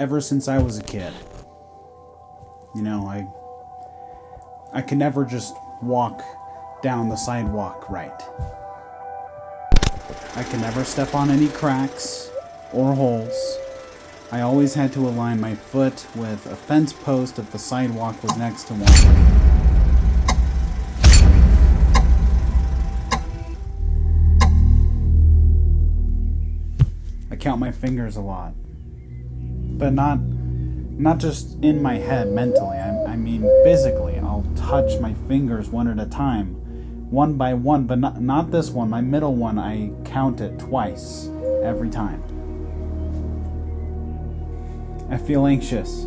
ever since I was a kid. You know, I could never just walk down the sidewalk right. I could never step on any cracks or holes. I always had to align my foot with a fence post if the sidewalk was next to one. I count my fingers a lot. But not just in my head mentally, I mean physically. I'll touch my fingers one at a time, one by one, but not this one. My middle one, I count it twice every time. I feel anxious,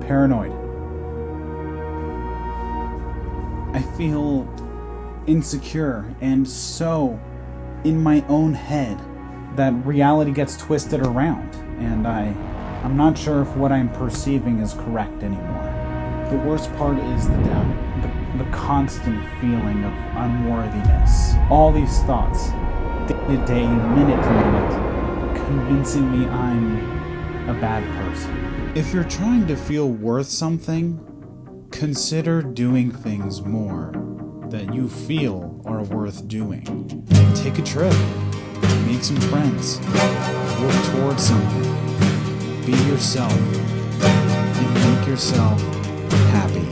paranoid. I feel insecure and so in my own head that reality gets twisted around, and I'm not sure if what I'm perceiving is correct anymore. The worst part is the doubt, the constant feeling of unworthiness. All these thoughts, day to day, minute to minute, convincing me I'm a bad person. If you're trying to feel worth something, consider doing things more that you feel are worth doing. Take a trip. Make some friends. Work towards something. Be yourself. And make yourself happy.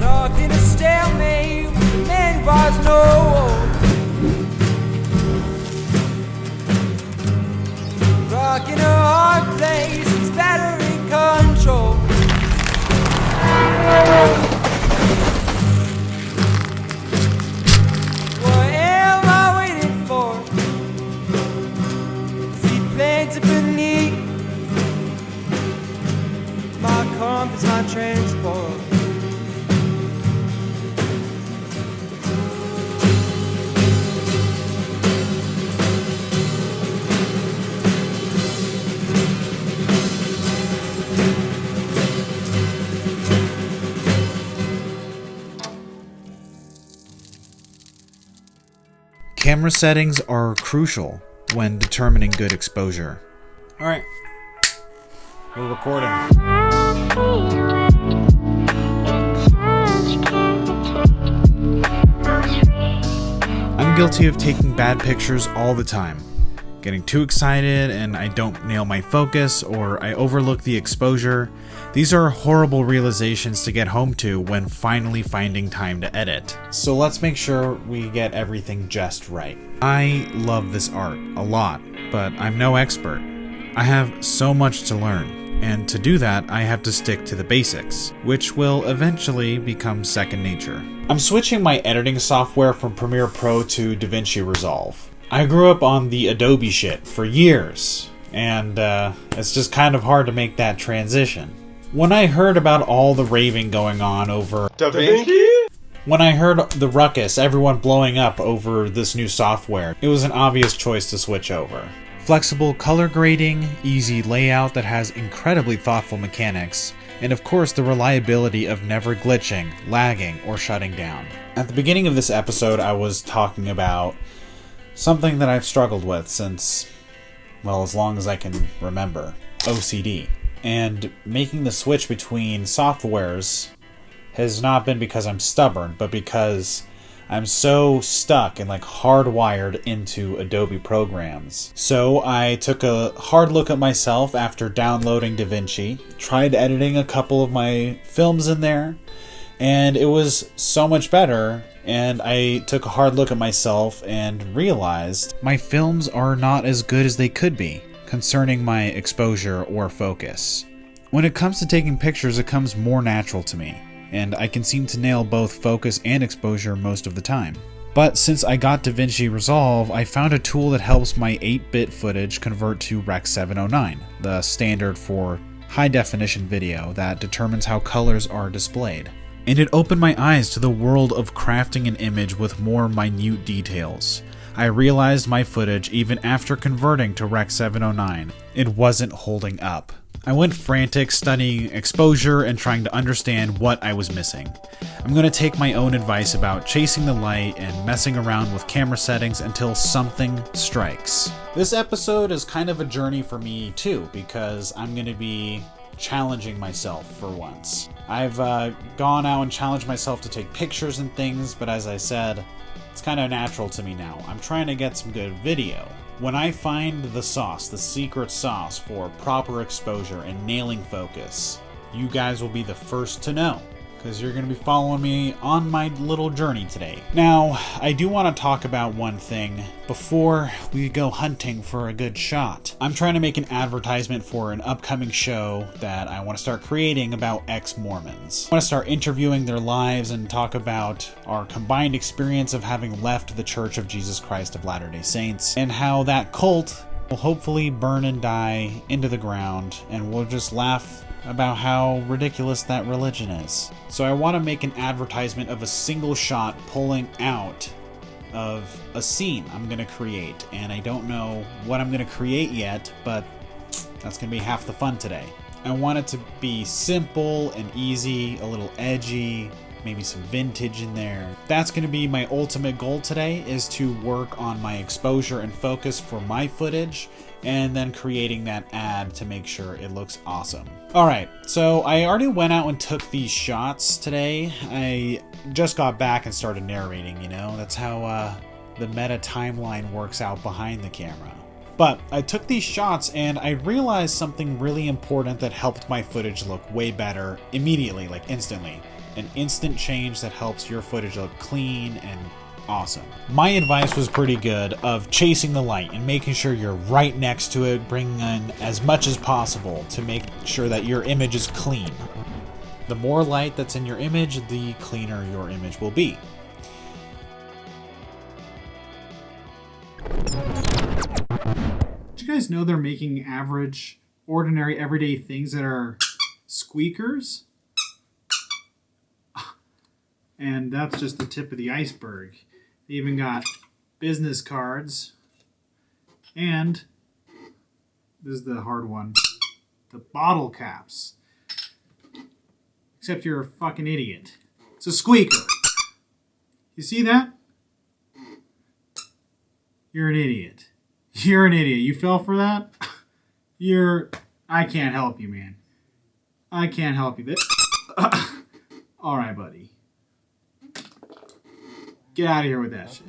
Locked in a stalemate with the man was no. Rock in a hard place, he's better in control. What am I waiting for? See planes beneath my compass, my transport. Camera settings are crucial when determining good exposure. Alright, we're recording. I'm guilty of taking bad pictures all the time. Getting too excited and I don't nail my focus, or I overlook the exposure. These are horrible realizations to get home to when finally finding time to edit. So let's make sure we get everything just right. I love this art a lot, but I'm no expert. I have so much to learn, and to do that I have to stick to the basics, which will eventually become second nature. I'm switching my editing software from Premiere Pro to DaVinci Resolve. I grew up on the Adobe shit for years, and it's just kind of hard to make that transition. When I heard about all the raving going on over DaVinci? When I heard the ruckus, everyone blowing up over this new software, it was an obvious choice to switch over. Flexible color grading, easy layout that has incredibly thoughtful mechanics, and of course the reliability of never glitching, lagging, or shutting down. At the beginning of this episode, I was talking about something that I've struggled with since, well, as long as I can remember, OCD. And making the switch between softwares has not been because I'm stubborn, but because I'm so stuck and hardwired into Adobe programs. So I took a hard look at myself after downloading DaVinci, tried editing a couple of my films in there, and it was so much better. And I took a hard look at myself and realized my films are not as good as they could be concerning my exposure or focus. When it comes to taking pictures, it comes more natural to me, and I can seem to nail both focus and exposure most of the time. But since I got DaVinci Resolve, I found a tool that helps my 8-bit footage convert to Rec. 709, the standard for high-definition video that determines how colors are displayed. And it opened my eyes to the world of crafting an image with more minute details. I realized my footage, even after converting to Rec. 709, it wasn't holding up. I went frantic studying exposure and trying to understand what I was missing. I'm going to take my own advice about chasing the light and messing around with camera settings until something strikes. This episode is kind of a journey for me too, because I'm going to be challenging myself for once. I've gone out and challenged myself to take pictures and things, but as I said, it's kind of natural to me now. I'm trying to get some good video. When I find the sauce, the secret sauce for proper exposure and nailing focus, you guys will be the first to know, because you're going to be following me on my little journey today. Now, I do want to talk about one thing before we go hunting for a good shot. I'm trying to make an advertisement for an upcoming show that I want to start creating about ex-Mormons. I want to start interviewing their lives and talk about our combined experience of having left the Church of Jesus Christ of Latter-day Saints, and how that cult will hopefully burn and die into the ground, and we'll just laugh about how ridiculous that religion is. So I want to make an advertisement of a single shot pulling out of a scene I'm going to create, and I don't know what I'm going to create yet, but that's going to be half the fun today. I want it to be simple and easy, a little edgy, maybe some vintage in there. That's going to be my ultimate goal today, is to work on my exposure and focus for my footage, and then creating that ad to make sure it looks awesome. Alright, so I already went out and took these shots today. I just got back and started narrating, you know? That's how the meta timeline works out behind the camera. But I took these shots and I realized something really important that helped my footage look way better immediately, like instantly. An instant change that helps your footage look clean and awesome. My advice was pretty good of chasing the light and making sure you're right next to it, bringing in as much as possible to make sure that your image is clean. The more light that's in your image, the cleaner your image will be. Did you guys know they're making average, ordinary, everyday things that are squeakers? And that's just the tip of the iceberg. They even got business cards. And this is the hard one. The bottle caps. Except you're a fucking idiot. It's a squeaker. You see that? You're an idiot. You're an idiot. You fell for that? I can't help you, man. I can't help you. Alright, buddy. Get out of here with that shit.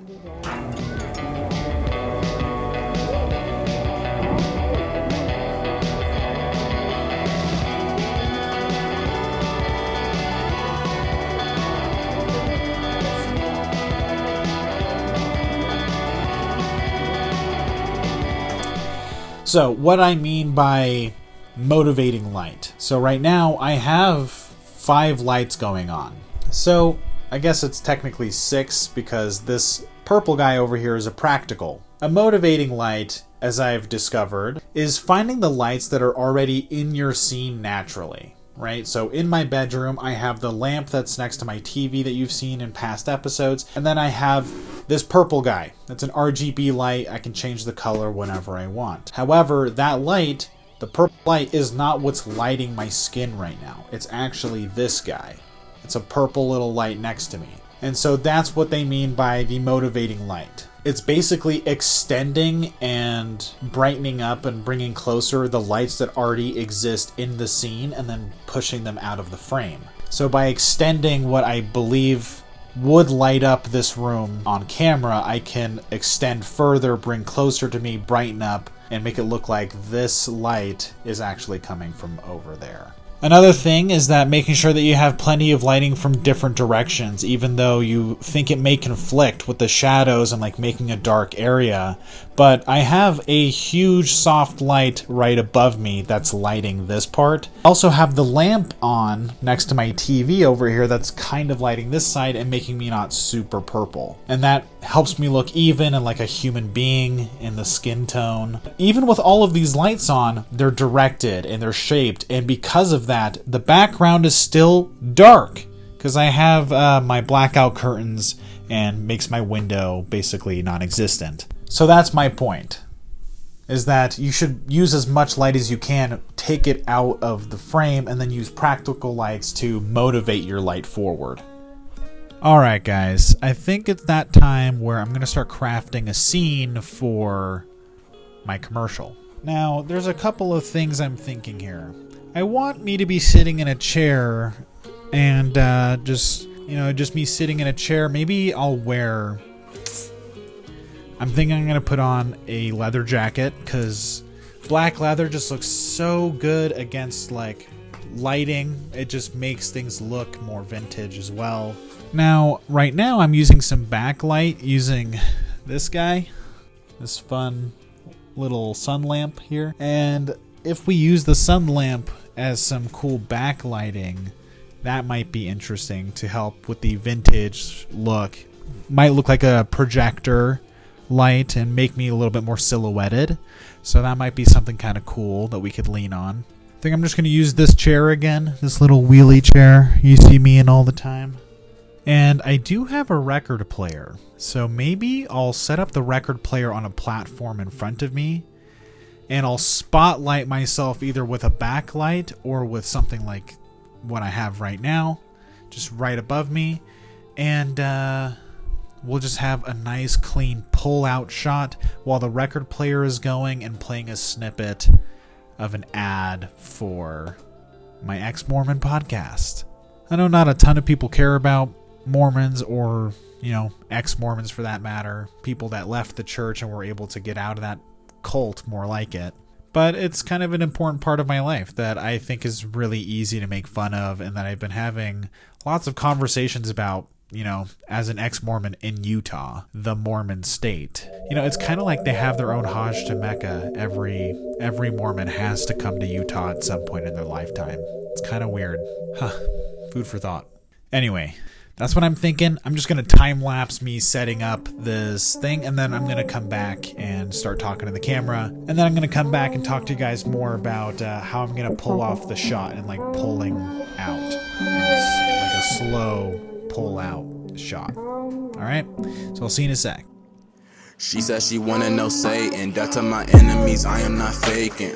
So what I mean by motivating light. So right now I have 5 lights going on. So I guess it's technically 6 because this purple guy over here is a practical. A motivating light, as I've discovered, is finding the lights that are already in your scene naturally, right? So in my bedroom, I have the lamp that's next to my TV that you've seen in past episodes, and then I have this purple guy. That's an RGB light. I can change the color whenever I want. However, that light, the purple light, is not what's lighting my skin right now. It's actually this guy. It's a purple little light next to me. And so that's what they mean by the motivating light. It's basically extending and brightening up and bringing closer the lights that already exist in the scene and then pushing them out of the frame. So by extending what I believe would light up this room on camera, I can extend further, bring closer to me, brighten up, and make it look like this light is actually coming from over there. Another thing is that making sure that you have plenty of lighting from different directions, even though you think it may conflict with the shadows and like making a dark area. But I have a huge soft light right above me that's lighting this part. I also have the lamp on next to my TV over here that's kind of lighting this side and making me not super purple. And that helps me look even and like a human being in the skin tone. Even with all of these lights on, they're directed and they're shaped, and because of that, the background is still dark because I have my blackout curtains and makes my window basically non-existent. So that's my point. is that you should use as much light as you can, take it out of the frame, and then use practical lights to motivate your light forward. Alright guys, I think it's that time where I'm going to start crafting a scene for my commercial. Now, there's a couple of things I'm thinking here. I want me to be sitting in a chair and just me sitting in a chair. Maybe I'm thinking I'm going to put on a leather jacket because black leather just looks so good against like lighting. It just makes things look more vintage as well. Now, right now I'm using some backlight using this guy, this fun little sun lamp here. And if we use the sun lamp as some cool backlighting, that might be interesting to help with the vintage look. Might look like a projector light and make me a little bit more silhouetted. So that might be something kind of cool that we could lean on. I think I'm just going to use this chair again, this little wheelie chair you see me in all the time. And I do have a record player, so maybe I'll set up the record player on a platform in front of me, and I'll spotlight myself either with a backlight or with something like what I have right now, just right above me, and we'll just have a nice clean pull-out shot while the record player is going and playing a snippet of an ad for my ex-Mormon podcast. I know not a ton of people care about Mormons or, ex-Mormons for that matter, people that left the church and were able to get out of that cult, more like it. But it's kind of an important part of my life that I think is really easy to make fun of and that I've been having lots of conversations about, as an ex-Mormon in Utah, the Mormon state. It's kind of like they have their own Hajj to Mecca. Every Mormon has to come to Utah at some point in their lifetime. It's kind of weird. Food for thought. Anyway, that's what I'm thinking. I'm just going to time-lapse me setting up this thing, and then I'm going to come back and start talking to the camera. And then I'm going to come back and talk to you guys more about how I'm going to pull off the shot and like pulling out. It's like a slow pull-out shot. All right? So I'll see you in a sec. She said she wanna know Satan. Death to my enemies, I am not faking.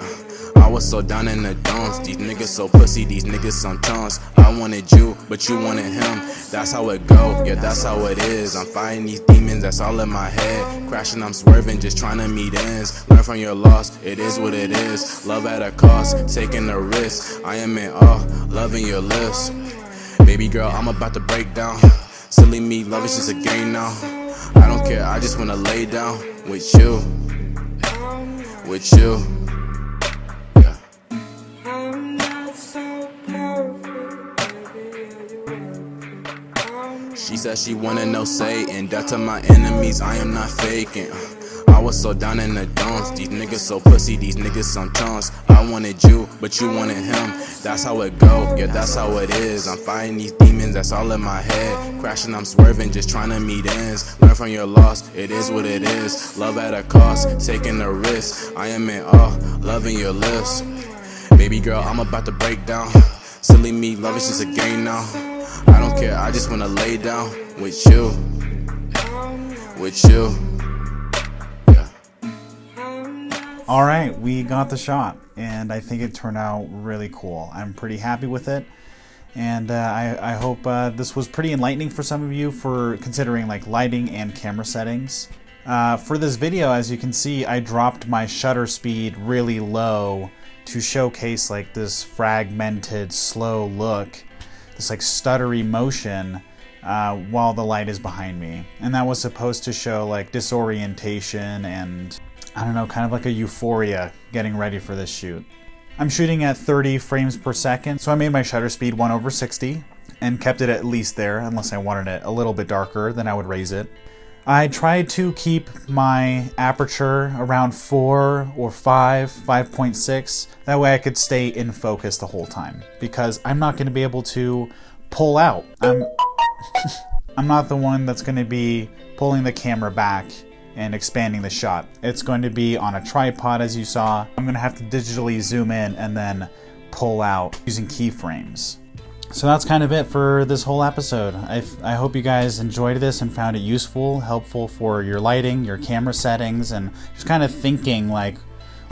I was so down in the dumps. These niggas so pussy, these niggas some chunks. I wanted you, but you wanted him. That's how it go, yeah, that's how it is. I'm fighting these demons, that's all in my head. Crashing, I'm swerving, just trying to meet ends. Learn from your loss, it is what it is. Love at a cost, taking a risk. I am in awe, loving your lips. Baby girl, I'm about to break down. Silly me, love is just a game now. I don't care, I just wanna lay down with you. With you. Yeah. She said she wanna know Satan. Death to my enemies, I am not faking. I was so down in the dumps. These niggas so pussy, these niggas some chunks. I wanted you, but you wanted him. That's how it go, yeah, that's how it is. I'm fighting these demons, that's all in my head. Crashing, I'm swerving, just trying to meet ends. Learn from your loss, it is what it is. Love at a cost, taking a risk. I am in awe, loving your lips. Baby girl, I'm about to break down. Silly me, love is just a game now. I don't care, I just wanna lay down with you. With you. All right, we got the shot, and I think it turned out really cool. I'm pretty happy with it, and I hope this was pretty enlightening for some of you for considering like lighting and camera settings. For this video, as you can see, I dropped my shutter speed really low to showcase like this fragmented, slow look, this like stuttery motion while the light is behind me. And that was supposed to show like disorientation and, I don't know, kind of like a euphoria getting ready for this shoot. I'm shooting at 30 frames per second, so I made my shutter speed 1/60 and kept it at least there. Unless I wanted it a little bit darker, then I would raise it. I tried to keep my aperture around 4 or 5.6. That way I could stay in focus the whole time, because I'm not going to be able to pull out. I'm not the one that's going to be pulling the camera back and expanding the shot. It's going to be on a tripod, as you saw. I'm going to have to digitally zoom in and then pull out using keyframes. So that's kind of it for this whole episode. I hope you guys enjoyed this and found it useful, helpful for your lighting, your camera settings, and just kind of thinking like,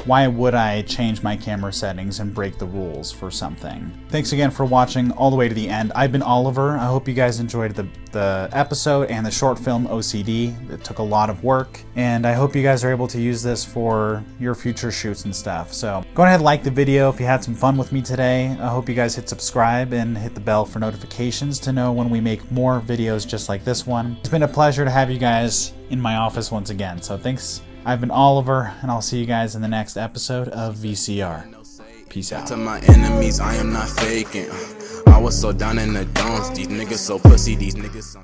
Why would I change my camera settings and break the rules for something? Thanks again for watching all the way to the end. I've been Oliver. I hope you guys enjoyed the episode and the short film OCD. It took a lot of work, and I hope you guys are able to use this for your future shoots and stuff. So go ahead and like the video if you had some fun with me today. I hope you guys hit subscribe and hit the bell for notifications to know when we make more videos just like this one. It's been a pleasure to have you guys in my office once again. So thanks. I've been Oliver, and I'll see you guys in the next episode of VCR. Peace out. To my enemies, I am not faking. I was so down in the dumps. These niggas so pussy, these niggas so